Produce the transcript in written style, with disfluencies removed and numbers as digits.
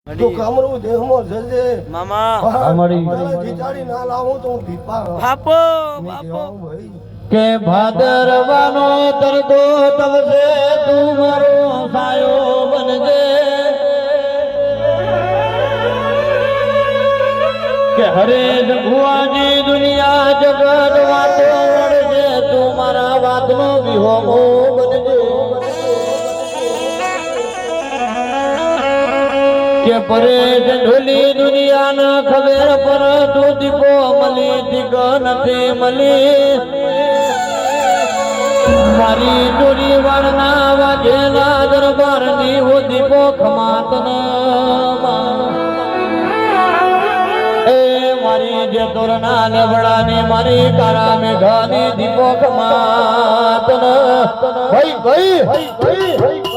તો કામરું દેહમાં જજે મામા અમારી જીતાડી ના લાવું તો હું દીપા બાપો બાપો ભાઈ કે ભાદરવાનો તરતો તવસે તું મારો સાયો બનજે કે હરે ભુવાજી દુનિયા જગત વાતો વળજે તું મારા વાતનો વિહોમો બનજે કે પરે ઢોલી દુનિયા ના ખબર પર તું દીપો મળી દીક નથી મળી મારી ચોરી વાળના વાજેલા દરબાર ની હો દીપો ખમાતન એ મારી જે તોરના લેવડાની મારી કારા મેઘાની દીપો ખમાતન ભાઈ ભાઈ ભાઈ